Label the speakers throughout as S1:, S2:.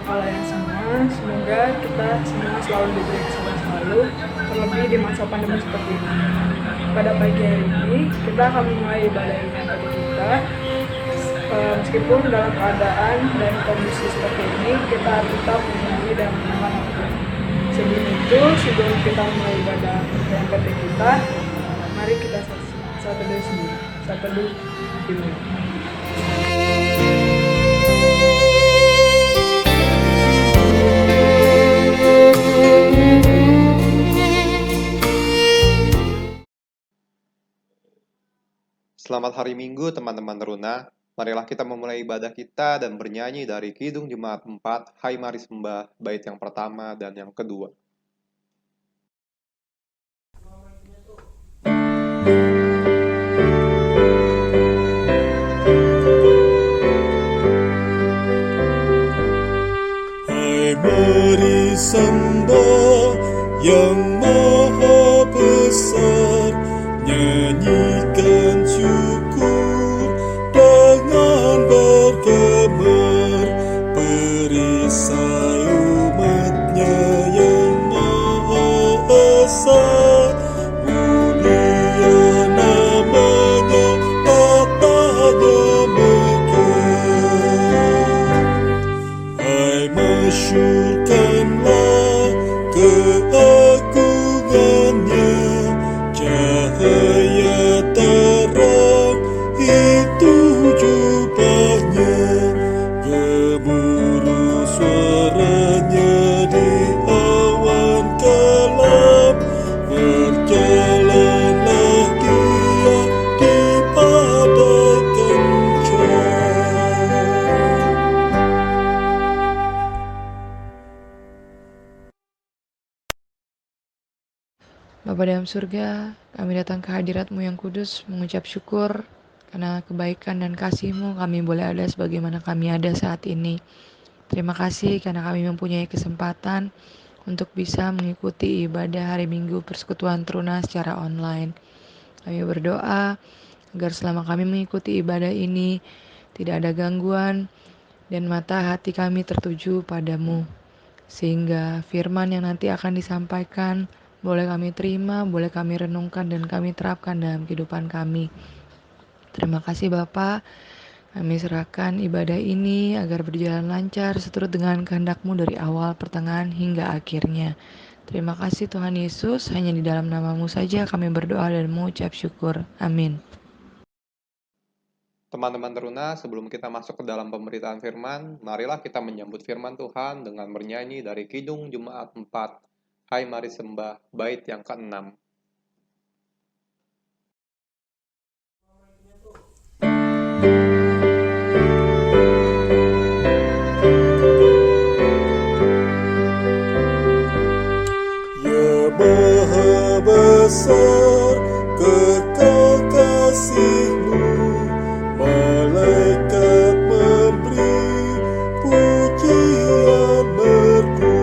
S1: kalian semua. Semoga kita semua selalu diberi kesehatan selalu, terlebih di masa pandemi seperti ini. Pada pagi hari ini, kita akan memulai ibadah ini bagi kita. Meskipun dalam keadaan dan kondisi seperti ini, kita tetap menyanyi dan mengenang Tuhan. Sebelum itu, sebelum kita memulai ibadah yang penting kita, mari kita satu teduh sendiri, satu teduh dimulai.
S2: Selamat hari Minggu teman-teman teruna. Marilah kita memulai ibadah kita dan bernyanyi dari Kidung Jemaat 4, Hai Mari Sembah, bait yang pertama dan yang kedua.
S3: Hai mari sembah yang maha besar, nyanyikan syukur dengan bergemer, perisai umatnya yang maha esa, mulia namanya, tatanya megah. Hai masyurkanlah keagungannya, cahaya terang itu jubahnya, gemuruh suaranya di awan kelam, berjalanlah dia di badai kencang.
S4: Bapa dalam surga, kami datang ke hadirat-Mu yang kudus mengucap syukur karena kebaikan dan kasih-Mu kami boleh ada sebagaimana kami ada saat ini. Terima kasih karena kami mempunyai kesempatan untuk bisa mengikuti ibadah hari Minggu Persekutuan Teruna secara online. Kami berdoa agar selama kami mengikuti ibadah ini tidak ada gangguan dan mata hati kami tertuju padamu. Sehingga firman yang nanti akan disampaikan boleh kami terima, boleh kami renungkan dan kami terapkan dalam kehidupan kami. Terima kasih Bapa. Kami serahkan ibadah ini agar berjalan lancar seturut dengan kehendak-Mu dari awal, pertengahan, hingga akhirnya. Terima kasih Tuhan Yesus, hanya di dalam nama-Mu saja kami berdoa dan mengucap syukur. Amin.
S2: Teman-teman teruna, sebelum kita masuk ke dalam pemberitaan firman, marilah kita menyambut firman Tuhan dengan bernyanyi dari Kidung Jemaat 4, Hai Mari Sembah, bait yang ke-6.
S3: Ya maha besar kekal kasih-Mu, malaikat memberi pujian merdu,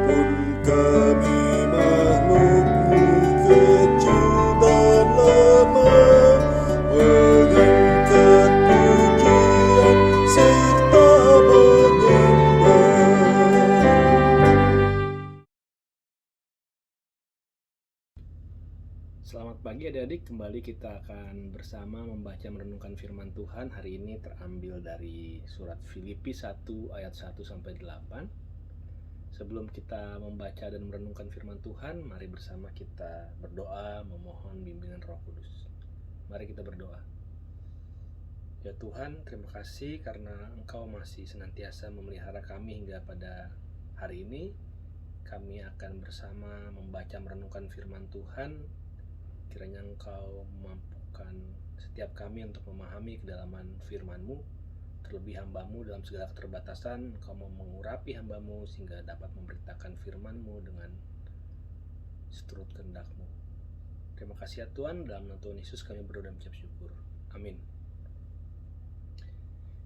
S3: pun kami makhluk-Mu kecil dan lemah, mengangkat pujian serta menyembah.
S5: Selamat pagi adik-adik, kembali kita akan bersama membaca merenungkan firman Tuhan. Hari ini terambil dari surat Filipi 1 ayat 1 sampai 8. Sebelum kita membaca dan merenungkan firman Tuhan, mari bersama kita berdoa memohon bimbingan Roh Kudus. Mari kita berdoa. Ya Tuhan, terima kasih karena Engkau masih senantiasa memelihara kami hingga pada hari ini. Kami akan bersama membaca merenungkan firman Tuhan. Kiranya Engkau memampukan setiap kami untuk memahami kedalaman firman-Mu, terlebih hamba-Mu dalam segala keterbatasan. Engkau mau mengurapi hamba-Mu sehingga dapat memberitakan firman-Mu dengan seturut kehendak-Mu. Terima kasih ya Tuhan, dalam nama Tuhan Yesus kami berdoa dan mengucap syukur. Amin.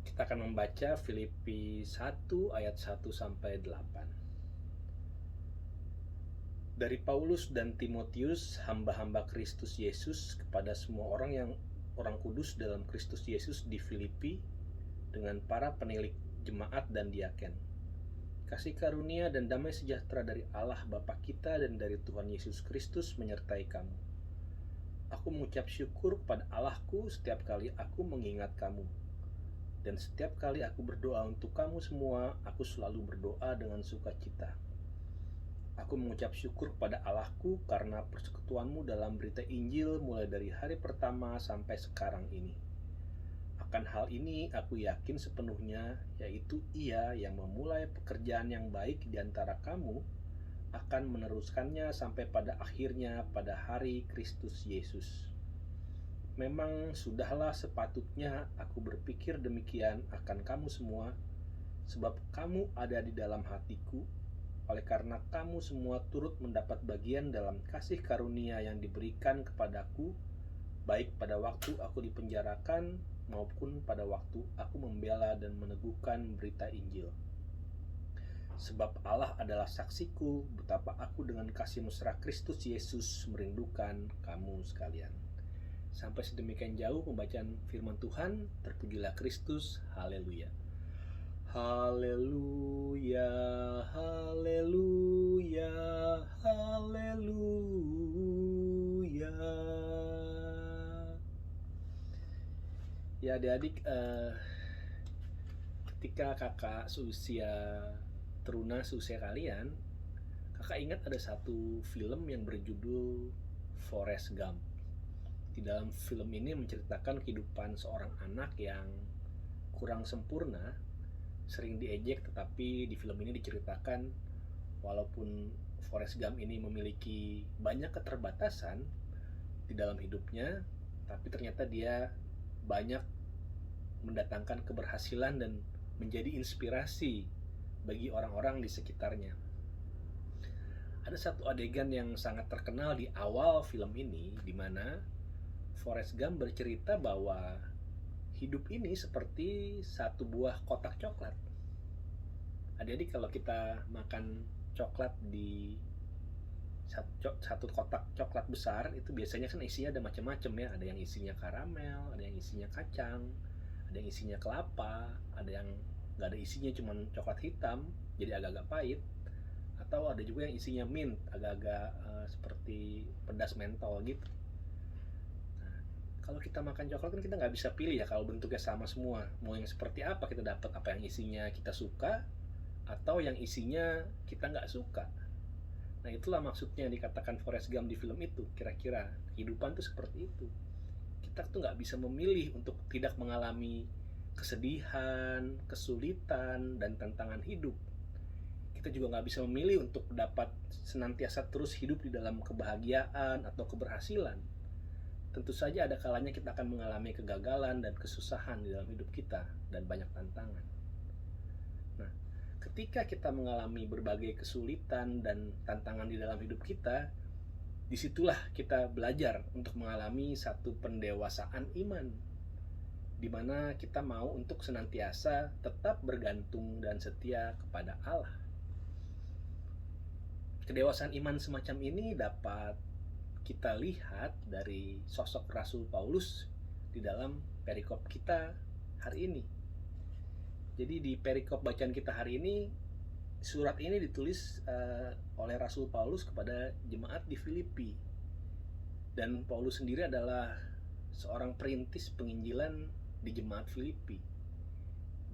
S5: Kita akan membaca Filipi 1 ayat 1 sampai 8. Dari Paulus dan Timotius, hamba-hamba Kristus Yesus, kepada semua orang kudus dalam Kristus Yesus di Filipi, dengan para penilik jemaat dan diaken. Kasih karunia dan damai sejahtera dari Allah Bapa kita dan dari Tuhan Yesus Kristus menyertai kamu. Aku mengucap syukur kepada Allahku setiap kali aku mengingat kamu. Dan setiap kali aku berdoa untuk kamu semua, aku selalu berdoa dengan sukacita. Aku mengucap syukur kepada Allahku karena persekutuanmu dalam berita Injil mulai dari hari pertama sampai sekarang ini. Akan hal ini aku yakin sepenuhnya, yaitu Ia yang memulai pekerjaan yang baik di antara kamu akan meneruskannya sampai pada akhirnya pada hari Kristus Yesus. Memang sudahlah sepatutnya aku berpikir demikian akan kamu semua, sebab kamu ada di dalam hatiku, oleh karena kamu semua turut mendapat bagian dalam kasih karunia yang diberikan kepadaku, baik pada waktu aku dipenjarakan maupun pada waktu aku membela dan meneguhkan berita Injil. Sebab Allah adalah saksiku betapa aku dengan kasih mesra Kristus Yesus merindukan kamu sekalian. Sampai sedemikian jauh pembacaan firman Tuhan. Terpujilah Kristus. Haleluya. Haleluya, haleluya, haleluya. Ya adik-adik, ketika kakak seusia teruna seusia kalian, kakak ingat ada satu film yang berjudul Forrest Gump. Di dalam film ini menceritakan kehidupan seorang anak yang kurang sempurna, sering diejek, tetapi di film ini diceritakan walaupun Forrest Gump ini memiliki banyak keterbatasan di dalam hidupnya, tapi ternyata dia banyak mendatangkan keberhasilan dan menjadi inspirasi bagi orang-orang di sekitarnya. Ada satu adegan yang sangat terkenal di awal film ini, di mana Forrest Gump bercerita bahwa hidup ini seperti satu buah kotak coklat. Adik-adik, kalau kita makan coklat di satu kotak coklat besar, itu biasanya kan isinya ada macam-macam ya. Ada yang isinya karamel, ada yang isinya kacang, ada yang isinya kelapa, ada yang nggak ada isinya, cuman coklat hitam, jadi agak-agak pahit. Atau ada juga yang isinya mint, agak-agak seperti pedas mentol gitu. Nah, kalau kita makan coklat kan kita nggak bisa pilih ya kalau bentuknya sama semua. Mau yang seperti apa kita dapat, apa yang isinya kita suka atau yang isinya kita nggak suka. Nah, itulah maksudnya yang dikatakan Forrest Gump di film itu. Kira-kira kehidupan tuh seperti itu. Kita tuh nggak bisa memilih untuk tidak mengalami kesedihan, kesulitan, dan tantangan hidup. Kita juga nggak bisa memilih untuk dapat senantiasa terus hidup di dalam kebahagiaan atau keberhasilan. Tentu saja ada kalanya kita akan mengalami kegagalan dan kesusahan di dalam hidup kita dan banyak tantangan. Nah, ketika kita mengalami berbagai kesulitan dan tantangan di dalam hidup kita, disitulah kita belajar untuk mengalami satu pendewasaan iman, di mana kita mau untuk senantiasa tetap bergantung dan setia kepada Allah. Kedewasaan iman semacam ini dapat kita lihat dari sosok Rasul Paulus di dalam perikop kita hari ini. Jadi di perikop bacaan kita hari ini, surat ini ditulis oleh Rasul Paulus kepada jemaat di Filipi. Dan Paulus sendiri adalah seorang perintis penginjilan di jemaat Filipi.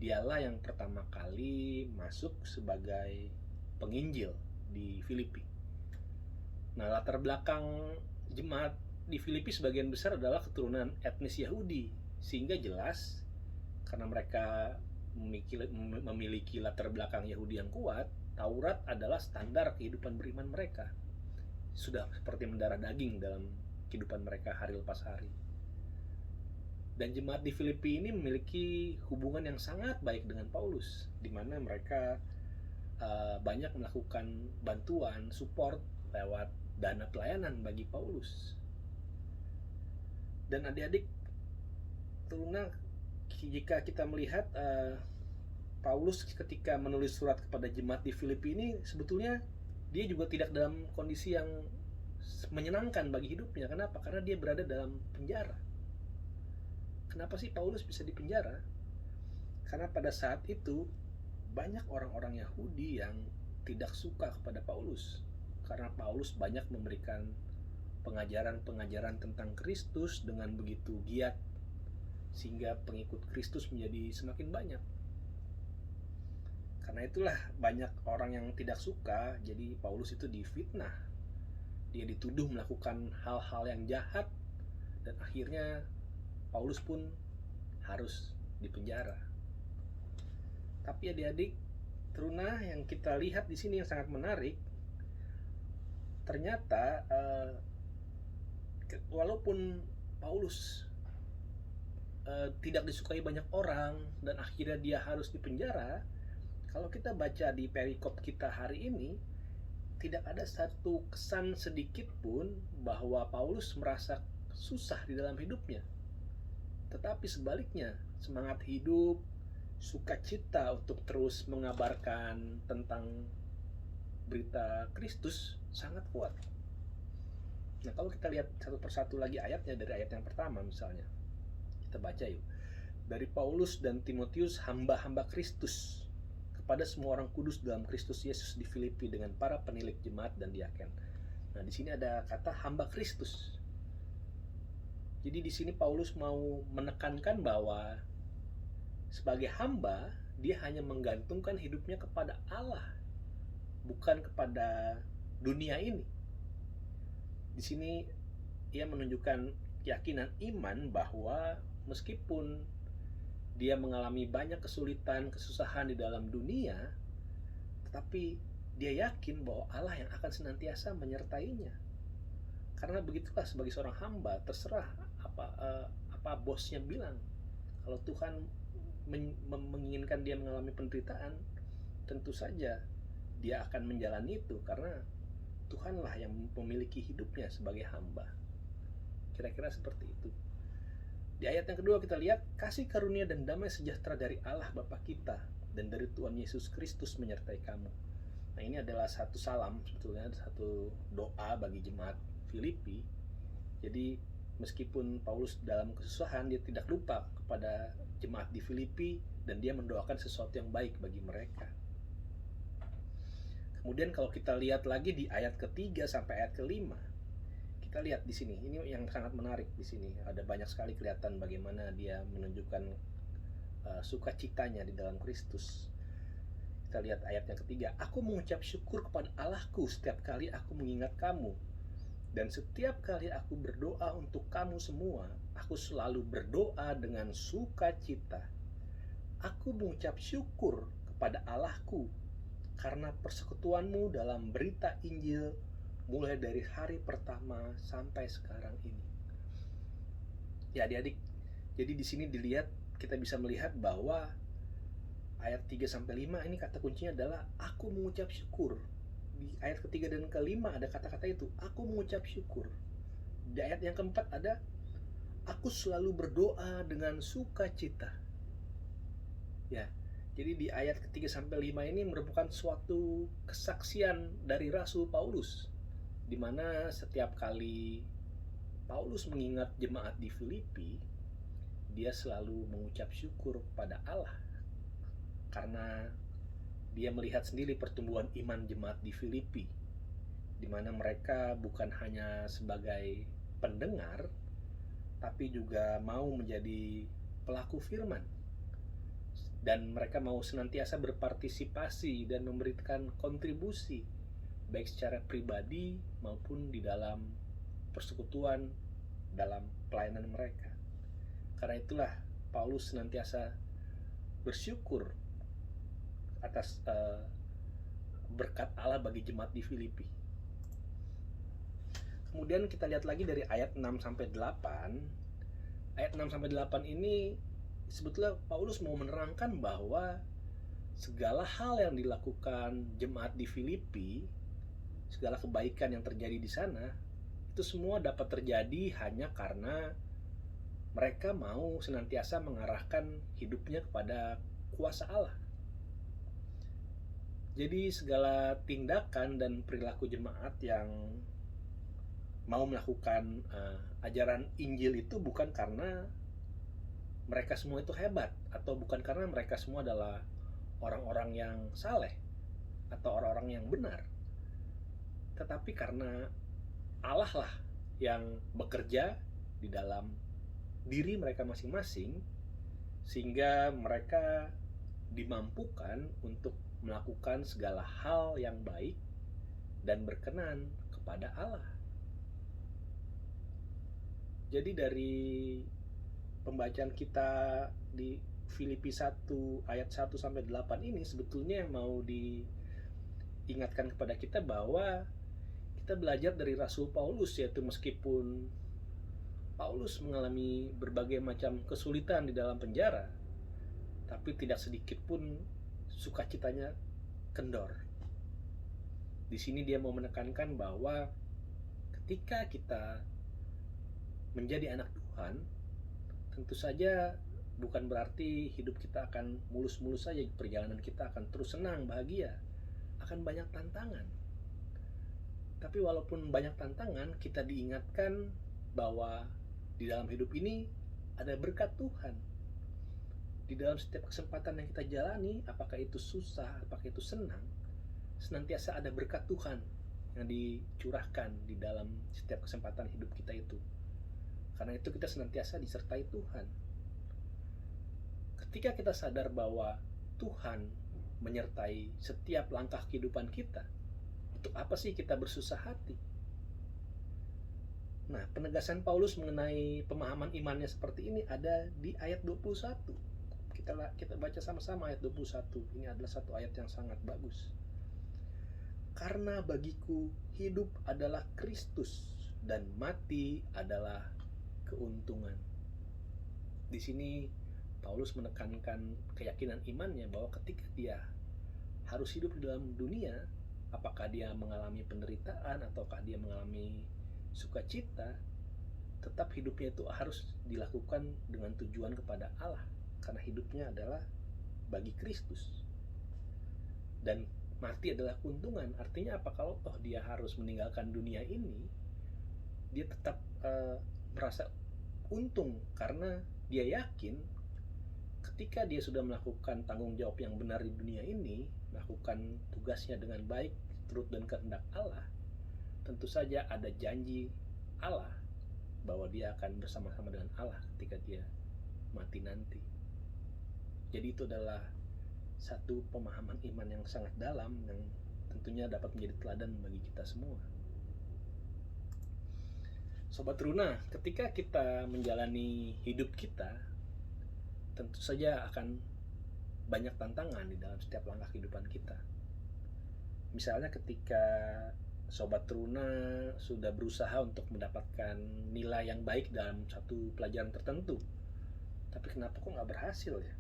S5: Dialah yang pertama kali masuk sebagai penginjil di Filipi. Nah, latar belakang jemaat di Filipi sebagian besar adalah keturunan etnis Yahudi, sehingga jelas karena mereka memiliki latar belakang Yahudi yang kuat, Taurat adalah standar kehidupan beriman mereka. Sudah seperti mendarah daging dalam kehidupan mereka hari lepas hari. Dan jemaat di Filipi ini memiliki hubungan yang sangat baik dengan Paulus, di mana mereka banyak melakukan bantuan, support lewat dana pelayanan bagi Paulus. Dan adik-adik, jika kita melihat Paulus ketika menulis surat kepada jemaat di Filipi ini, sebetulnya dia juga tidak dalam kondisi yang menyenangkan bagi hidupnya. Kenapa? Karena dia berada dalam penjara. Kenapa sih Paulus bisa di penjara? Karena pada saat itu banyak orang-orang Yahudi yang tidak suka kepada Paulus karena Paulus banyak memberikan pengajaran-pengajaran tentang Kristus dengan begitu giat sehingga pengikut Kristus menjadi semakin banyak. Karena itulah banyak orang yang tidak suka, jadi Paulus itu difitnah. Dia dituduh melakukan hal-hal yang jahat dan akhirnya Paulus pun harus dipenjara. Tapi adik-adik, Teruna, yang kita lihat di sini yang sangat menarik, ternyata walaupun Paulus tidak disukai banyak orang dan akhirnya dia harus dipenjara, kalau kita baca di perikop kita hari ini, tidak ada satu kesan sedikit pun bahwa Paulus merasa susah di dalam hidupnya. Tetapi sebaliknya, semangat hidup, sukacita untuk terus mengabarkan tentang berita Kristus sangat kuat. Nah, kalau kita lihat satu persatu lagi ayatnya, dari ayat yang pertama misalnya, kita baca yuk. Dari Paulus dan Timotius, hamba-hamba Kristus, kepada semua orang kudus dalam Kristus Yesus di Filipi dengan para penilik jemaat dan diaken. Nah, di sini ada kata hamba Kristus. Jadi di sini Paulus mau menekankan bahwa sebagai hamba, dia hanya menggantungkan hidupnya kepada Allah, bukan kepada dunia ini. Di sini ia menunjukkan keyakinan iman bahwa meskipun dia mengalami banyak kesulitan, kesusahan di dalam dunia, tetapi dia yakin bahwa Allah yang akan senantiasa menyertainya. Karena begitulah sebagai seorang hamba, terserah apa bosnya bilang. Kalau Tuhan menginginkan dia mengalami penderitaan, tentu saja dia akan menjalani itu karena Tuhanlah yang memiliki hidupnya sebagai hamba. Kira-kira seperti itu. Di ayat yang kedua kita lihat, kasih karunia dan damai sejahtera dari Allah Bapa kita dan dari Tuhan Yesus Kristus menyertai kamu. Nah, ini adalah satu salam, sebetulnya satu doa bagi jemaat Filipi. Jadi meskipun Paulus dalam kesusahan, dia tidak lupa kepada jemaat di Filipi dan dia mendoakan sesuatu yang baik bagi mereka. Kemudian kalau kita lihat lagi di ayat ketiga sampai ayat kelima, kita lihat di sini, ini yang sangat menarik di sini. Ada banyak sekali kelihatan bagaimana dia menunjukkan sukacitanya di dalam Kristus. Kita lihat ayat yang ketiga. Aku mengucap syukur kepada Allahku setiap kali aku mengingat kamu. Dan setiap kali aku berdoa untuk kamu semua, aku selalu berdoa dengan sukacita. Aku mengucap syukur kepada Allahku karena persekutuanmu dalam berita Injil mulai dari hari pertama sampai sekarang ini. Ya adik-adik, jadi di sini dilihat, kita bisa melihat bahwa ayat 3 sampai 5 ini kata kuncinya adalah aku mengucap syukur. Di ayat ketiga dan kelima ada kata-kata itu, aku mengucap syukur. Di ayat yang keempat ada, aku selalu berdoa dengan sukacita. Ya, jadi di ayat ketiga sampai 5 ini merupakan suatu kesaksian dari Rasul Paulus, di mana setiap kali Paulus mengingat jemaat di Filipi, dia selalu mengucap syukur kepada Allah karena dia melihat sendiri pertumbuhan iman jemaat di Filipi, di mana mereka bukan hanya sebagai pendengar, tapi juga mau menjadi pelaku firman, dan mereka mau senantiasa berpartisipasi dan memberikan kontribusi baik secara pribadi maupun di dalam persekutuan dalam pelayanan mereka. Karena itulah Paulus senantiasa bersyukur atas berkat Allah bagi jemaat di Filipi. Kemudian kita lihat lagi dari ayat 6 sampai 8. Ayat 6 sampai 8 ini sebetulnya Paulus mau menerangkan bahwa segala hal yang dilakukan jemaat di Filipi, segala kebaikan yang terjadi di sana, itu semua dapat terjadi hanya karena mereka mau senantiasa mengarahkan hidupnya kepada kuasa Allah. Jadi segala tindakan dan perilaku jemaat yang mau melakukan ajaran Injil itu bukan karena mereka semua itu hebat, atau bukan karena mereka semua adalah orang-orang yang saleh atau orang-orang yang benar, tetapi karena Allah lah yang bekerja di dalam diri mereka masing-masing, sehingga mereka dimampukan untuk melakukan segala hal yang baik dan berkenan kepada Allah. Jadi dari pembacaan kita di Filipi 1 ayat 1 sampai 8 ini sebetulnya mau diingatkan kepada kita bahwa kita belajar dari Rasul Paulus, yaitu meskipun Paulus mengalami berbagai macam kesulitan di dalam penjara, tapi tidak sedikit pun sukacitanya kendor. Di sini dia mau menekankan bahwa ketika kita menjadi anak Tuhan, tentu saja bukan berarti hidup kita akan mulus-mulus saja, perjalanan kita akan terus senang, bahagia. Akan banyak tantangan. Tapi walaupun banyak tantangan, kita diingatkan bahwa di dalam hidup ini ada berkat Tuhan. Di dalam setiap kesempatan yang kita jalani, apakah itu susah, apakah itu senang, senantiasa ada berkat Tuhan yang dicurahkan di dalam setiap kesempatan hidup kita itu. Karena itu kita senantiasa disertai Tuhan. Ketika kita sadar bahwa Tuhan menyertai setiap langkah kehidupan kita, untuk apa sih kita bersusah hati? Nah, penegasan Paulus mengenai pemahaman imannya seperti ini ada di ayat 21. Kita baca sama-sama ayat 21. Ini adalah satu ayat yang sangat bagus. Karena bagiku hidup adalah Kristus dan mati adalah keuntungan. Di sini Paulus menekankan keyakinan imannya bahwa ketika dia harus hidup di dalam dunia, apakah dia mengalami penderitaan ataukah dia mengalami sukacita, tetap hidupnya itu harus dilakukan dengan tujuan kepada Allah, karena hidupnya adalah bagi Kristus. Dan mati adalah keuntungan. Artinya apa? Kalau toh dia harus meninggalkan dunia ini, dia tetap merasa untung, karena dia yakin ketika dia sudah melakukan tanggung jawab yang benar di dunia ini, melakukan tugasnya dengan baik, turut dan kehendak Allah, tentu saja ada janji Allah bahwa dia akan bersama-sama dengan Allah ketika dia mati nanti. Jadi itu adalah satu pemahaman iman yang sangat dalam, yang tentunya dapat menjadi teladan bagi kita semua. Sobat Runa, ketika kita menjalani hidup kita, tentu saja akan banyak tantangan di dalam setiap langkah kehidupan kita. Misalnya ketika Sobat Runa sudah berusaha untuk mendapatkan nilai yang baik dalam satu pelajaran tertentu, tapi kenapa kok nggak berhasil ya?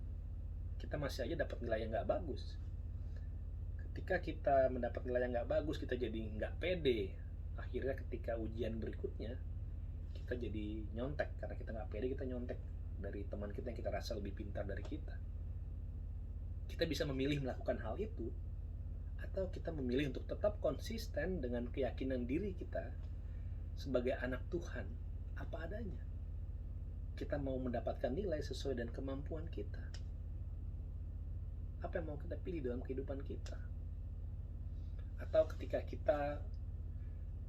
S5: Kita masih aja dapat nilai yang nggak bagus. Ketika kita mendapat nilai yang nggak bagus, kita jadi nggak pede. Akhirnya ketika ujian berikutnya, kita jadi nyontek. Karena kita nggak pede, kita nyontek dari teman kita yang kita rasa lebih pintar dari kita. Kita bisa memilih melakukan hal itu, atau kita memilih untuk tetap konsisten dengan keyakinan diri kita sebagai anak Tuhan apa adanya. Kita mau mendapatkan nilai sesuai dengan kemampuan kita. Apa yang mau kita pilih dalam kehidupan kita? Atau ketika kita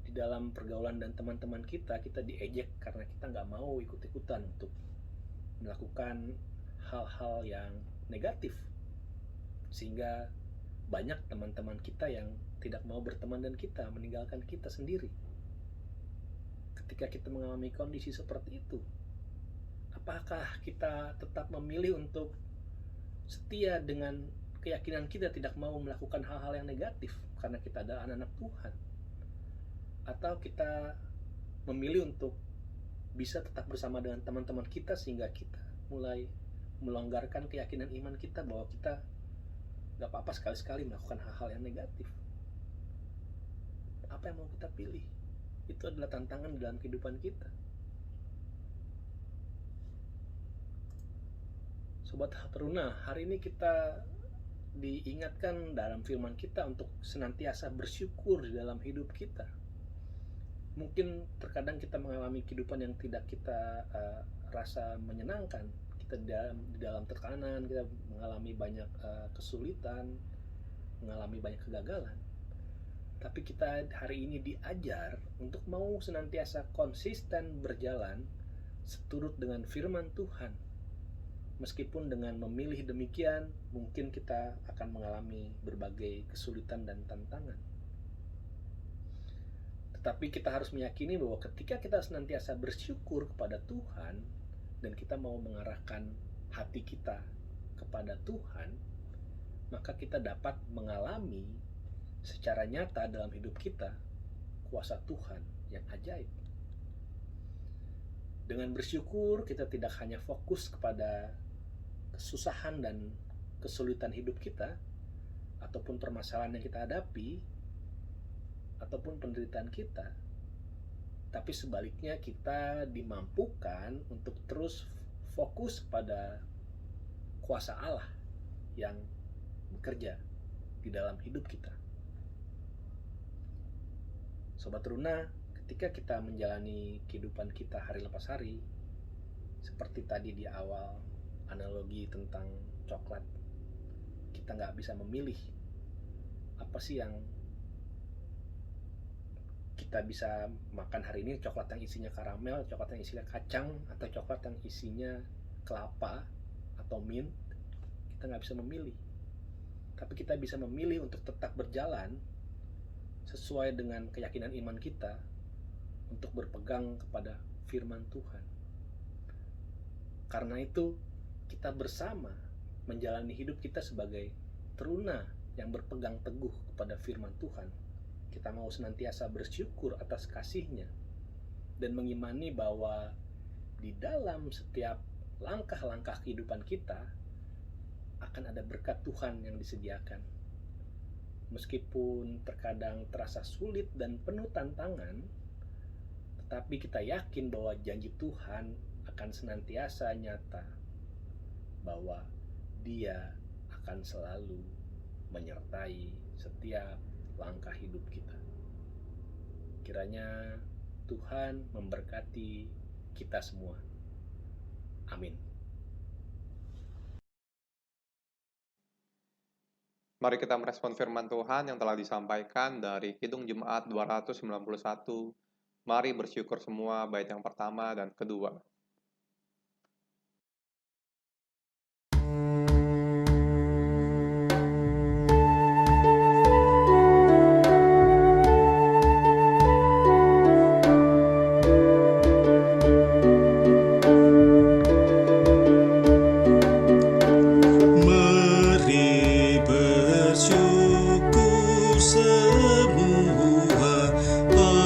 S5: di dalam pergaulan dan teman-teman kita diejek karena kita nggak mau ikut-ikutan untuk melakukan hal-hal yang negatif, sehingga banyak teman-teman kita yang tidak mau berteman dan kita, meninggalkan kita sendiri. Ketika kita mengalami kondisi seperti itu, apakah kita tetap memilih untuk setia dengan keyakinan kita, tidak mau melakukan hal-hal yang negatif karena kita adalah anak-anak Tuhan? Atau kita memilih untuk bisa tetap bersama dengan teman-teman kita sehingga kita mulai melonggarkan keyakinan iman kita bahwa kita gak apa-apa sekali-sekali melakukan hal-hal yang negatif? Apa yang mau kita pilih? Itu adalah tantangan dalam kehidupan kita. Sobat Teruna, hari ini kita diingatkan dalam firman kita untuk senantiasa bersyukur di dalam hidup kita. Mungkin terkadang kita mengalami kehidupan yang tidak kita rasa menyenangkan. kita di dalam tekanan, kita mengalami banyak kesulitan, mengalami banyak kegagalan. Tapi kita hari ini diajar untuk mau senantiasa konsisten berjalan seturut dengan firman Tuhan. Meskipun dengan memilih demikian, mungkin kita akan mengalami berbagai kesulitan dan tantangan. Tetapi kita harus meyakini bahwa ketika kita senantiasa bersyukur kepada Tuhan dan kita mau mengarahkan hati kita kepada Tuhan, maka kita dapat mengalami secara nyata dalam hidup kita kuasa Tuhan yang ajaib. Dengan bersyukur, kita tidak hanya fokus kepada kesusahan dan kesulitan hidup kita ataupun permasalahan yang kita hadapi ataupun penderitaan kita, tapi sebaliknya kita dimampukan untuk terus fokus pada kuasa Allah yang bekerja di dalam hidup kita. Sobat Runa, ketika kita menjalani kehidupan kita hari lepas hari, seperti tadi di awal analogi tentang coklat, kita nggak bisa memilih apa sih yang kita bisa makan hari ini, coklat yang isinya karamel, coklat yang isinya kacang, atau coklat yang isinya kelapa atau mint. Kita nggak bisa memilih, tapi kita bisa memilih untuk tetap berjalan sesuai dengan keyakinan iman kita untuk berpegang kepada firman Tuhan. Karena itu kita bersama menjalani hidup kita sebagai teruna yang berpegang teguh kepada firman Tuhan. Kita mau senantiasa bersyukur atas kasih-Nya dan mengimani bahwa di dalam setiap langkah-langkah kehidupan kita akan ada berkat Tuhan yang disediakan. Meskipun terkadang terasa sulit dan penuh tantangan, tetapi kita yakin bahwa janji Tuhan akan senantiasa nyata, bahwa Dia akan selalu menyertai setiap langkah hidup kita. Kiranya Tuhan memberkati kita semua. Amin.
S2: Mari kita merespon firman Tuhan yang telah disampaikan dari Kidung Jemaat 291. Mari bersyukur semua, bait yang pertama dan kedua.
S3: Mari bersyukur semua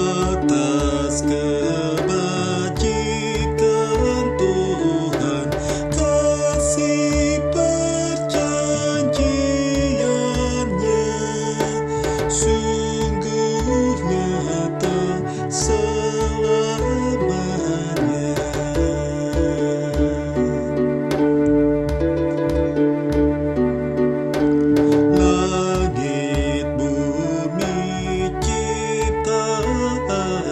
S3: atas kebajikan Tuhan, kasih perjanjiannya sungguh nyata selamanya. Langit bumi ciptaannya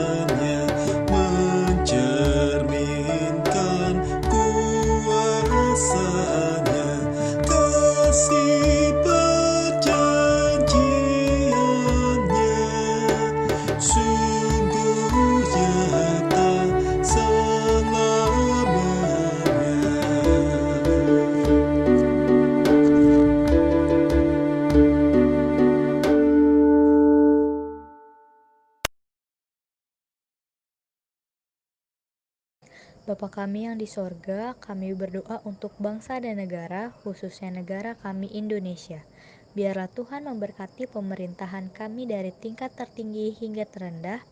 S3: mencerminkan kuasanya, kasih perjanjiannya sungguh nyata selamanya.
S6: Bapa kami yang di sorga, kami berdoa untuk bangsa dan negara, khususnya negara kami Indonesia. Biarlah Tuhan memberkati pemerintahan kami dari tingkat tertinggi hingga terendah,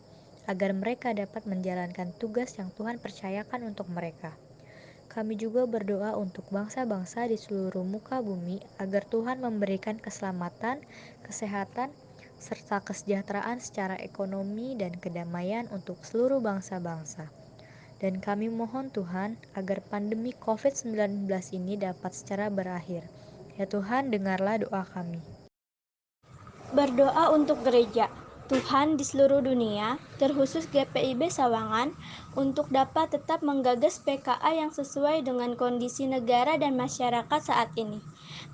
S6: agar mereka dapat menjalankan tugas yang Tuhan percayakan untuk mereka. Kami juga berdoa untuk bangsa-bangsa di seluruh muka bumi, agar Tuhan memberikan keselamatan, kesehatan, serta kesejahteraan secara ekonomi dan kedamaian untuk seluruh bangsa-bangsa. Dan kami mohon Tuhan agar pandemi COVID-19 ini dapat secara berakhir. Ya Tuhan, dengarlah doa kami.
S7: Berdoa untuk gereja. Tuhan di seluruh dunia, terkhusus GPIB Sawangan, untuk dapat tetap menggagas PKA yang sesuai dengan kondisi negara dan masyarakat saat ini.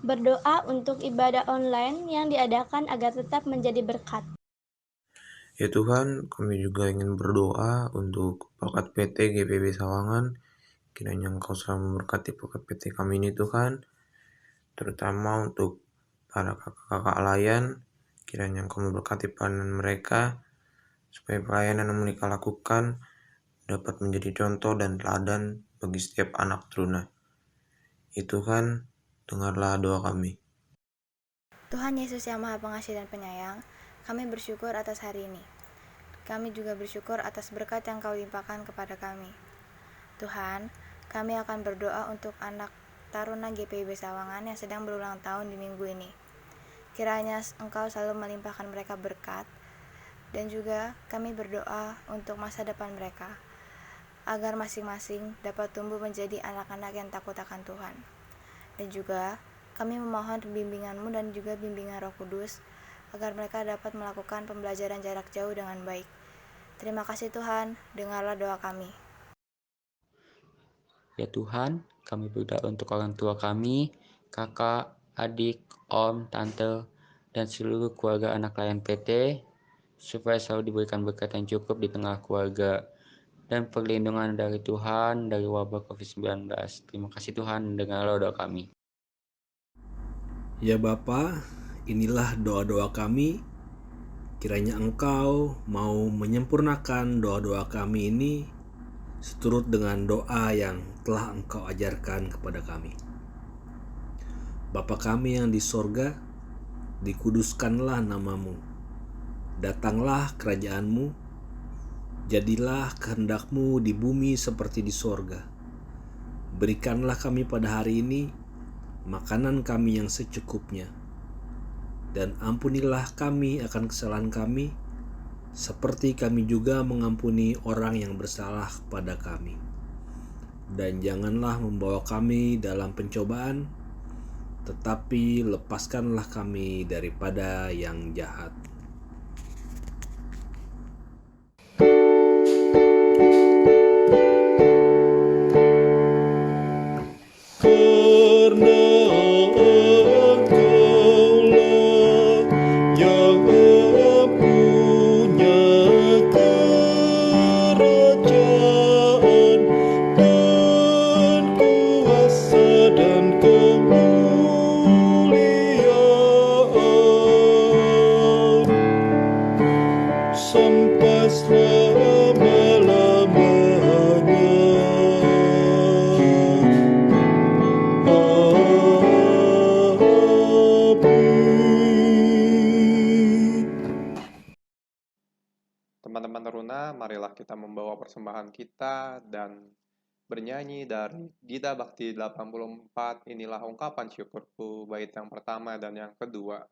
S7: Berdoa untuk ibadah online yang diadakan agar tetap menjadi berkat.
S8: Ya Tuhan, kami juga ingin berdoa untuk Pakat PT GPIB Sawangan. Kiranya Engkau selalu memberkati Pakat PT kami ini Tuhan, terutama untuk para kakak-kakak layan. Kiranya Engkau memberkati pelayanan mereka, supaya pelayanan yang mereka lakukan dapat menjadi contoh dan teladan bagi setiap anak teruna. Ya Tuhan, dengarlah doa kami.
S9: Tuhan Yesus yang Maha Pengasih dan Penyayang, kami bersyukur atas hari ini. Kami juga bersyukur atas berkat yang Kau limpahkan kepada kami. Tuhan, kami akan berdoa untuk anak taruna GPIB Sawangan yang sedang berulang tahun di minggu ini. Kiranya Engkau selalu melimpahkan mereka berkat, dan juga kami berdoa untuk masa depan mereka, agar masing-masing dapat tumbuh menjadi anak-anak yang takut akan Tuhan. Dan juga kami memohon bimbingan-Mu dan juga bimbingan Roh Kudus, agar mereka dapat melakukan pembelajaran jarak jauh dengan baik. Terima kasih Tuhan, dengarlah doa kami.
S10: Ya Tuhan, kami berdoa untuk orang tua kami, kakak, adik, om, tante, dan seluruh keluarga anak layan PT, supaya selalu diberikan berkat yang cukup di tengah keluarga, dan perlindungan dari Tuhan dari wabah COVID-19. Terima kasih Tuhan, dengarlah doa kami.
S5: Ya Bapa, inilah doa-doa kami. Kiranya Engkau mau menyempurnakan doa-doa kami ini seturut dengan doa yang telah Engkau ajarkan kepada kami. Bapa kami yang di sorga, dikuduskanlah nama-Mu. Datanglah kerajaan-Mu, jadilah kehendak-Mu di bumi seperti di sorga. Berikanlah kami pada hari ini makanan kami yang secukupnya. Dan ampunilah kami akan kesalahan kami, seperti kami juga mengampuni orang yang bersalah kepada kami. Dan janganlah membawa kami dalam pencobaan, tetapi lepaskanlah kami daripada yang jahat.
S3: Karena Engkaulah yang punya kerajaan dan kuasa dan kemuliaan sampai selama-lamanya.
S2: Teman-teman teruna, marilah kita membawa persembahan kita dan bernyanyi dari Gita Bakti 84, Inilah Ungkapan Syukurku, bait yang pertama dan yang kedua.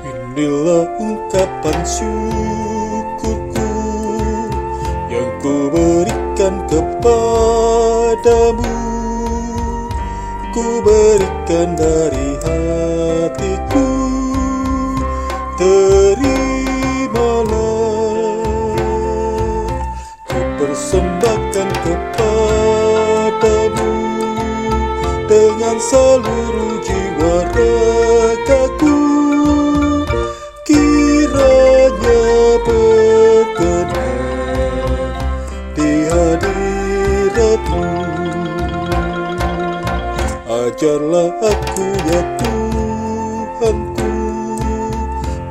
S3: Inilah ungkapan syukurku yang ku berikan kepadamu, ku berikan dari hatiku, terimalah. Ku persembahkan kepadamu dengan seluruh jiwa ragaku, kiranya berkenan di hadirat-Mu. Ajarlah aku ya Tuhanku,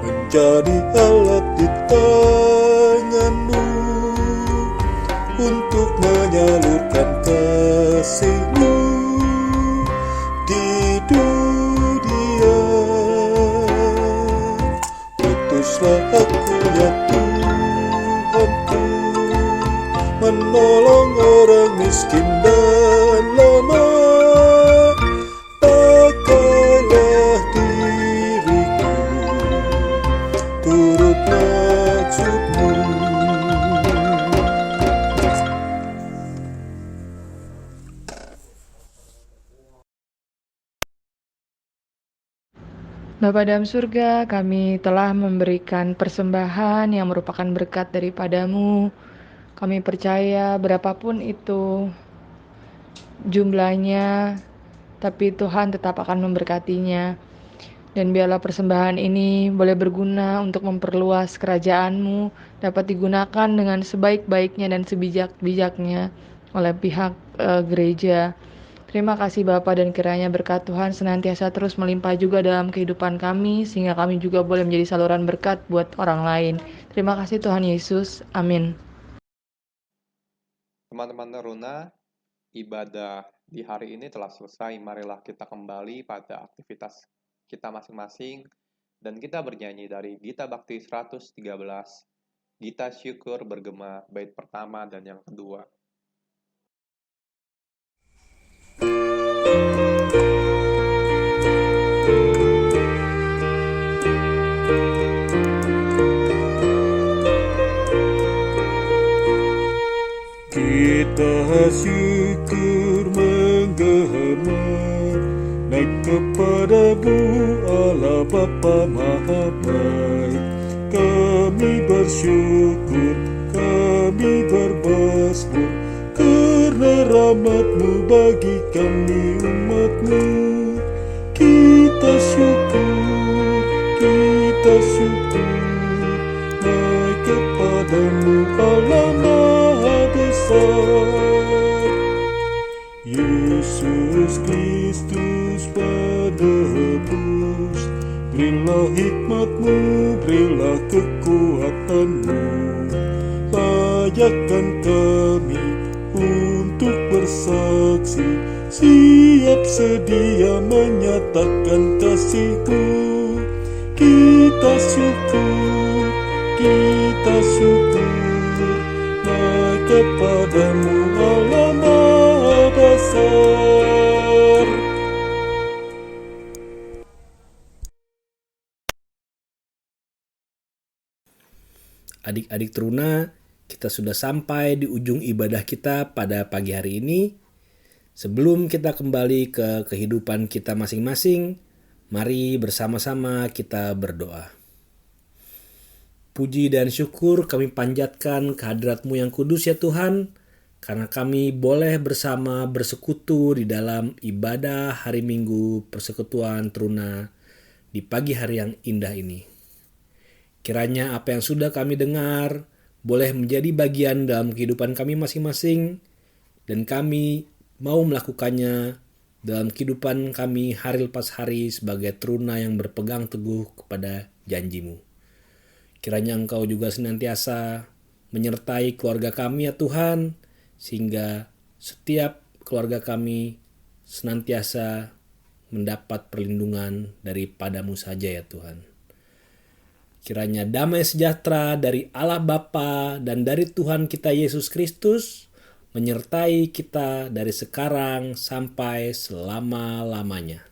S3: menjadi alat di tangan-Mu untuk menyalurkan kasih-Mu di dunia. Utuslah aku ya Tuhanku, menolong orang miskin dan lemah. Pakailah diriku turut maksud-Mu.
S4: Bapa dalam surga, kami telah memberikan persembahan yang merupakan berkat daripadamu. Kami percaya berapapun itu jumlahnya, tapi Tuhan tetap akan memberkatinya. Dan biarlah persembahan ini boleh berguna untuk memperluas kerajaan-Mu, dapat digunakan dengan sebaik-baiknya dan sebijak-bijaknya oleh pihak gereja. Terima kasih Bapa, dan kiranya berkat Tuhan senantiasa terus melimpah juga dalam kehidupan kami, sehingga kami juga boleh menjadi saluran berkat buat orang lain. Terima kasih Tuhan Yesus. Amin.
S2: Teman-teman Teruna, ibadah di hari ini telah selesai. Marilah kita kembali pada aktivitas kita masing-masing dan kita bernyanyi dari Gita Bakti 113, Gita Syukur Bergema, bait pertama dan yang kedua.
S3: Kita syukur menggema naik kepadamu Allah Bapa Maha Baik. Kami bersyukur, kami bermazmur karena rahmat-Mu bagi kami umat-Mu. Kita syukur naik kepadamu Allah Maha Besar. Yesus Kristus penebus, berilah hikmat-Mu, berilah kekuatan-Mu, layakkan kami untuk bersaksi, siap sedia menyatakan kasih-Mu. Kita syukur, naik kepadamu Allah Maha Besar.
S5: Adik-adik Teruna, kita sudah sampai di ujung ibadah kita pada pagi hari ini. Sebelum kita kembali ke kehidupan kita masing-masing, mari bersama-sama kita berdoa. Puji dan syukur kami panjatkan kehadirat-Mu yang kudus ya Tuhan, karena kami boleh bersama bersekutu di dalam ibadah hari Minggu Persekutuan Teruna di pagi hari yang indah ini. Kiranya apa yang sudah kami dengar boleh menjadi bagian dalam kehidupan kami masing-masing, dan kami mau melakukannya dalam kehidupan kami hari lepas hari sebagai teruna yang berpegang teguh kepada janji-Mu. Kiranya Engkau juga senantiasa menyertai keluarga kami ya Tuhan, sehingga setiap keluarga kami senantiasa mendapat perlindungan daripada-Mu saja ya Tuhan. Kiranya damai sejahtera dari Allah Bapa dan dari Tuhan kita Yesus Kristus menyertai kita dari sekarang sampai selama-lamanya.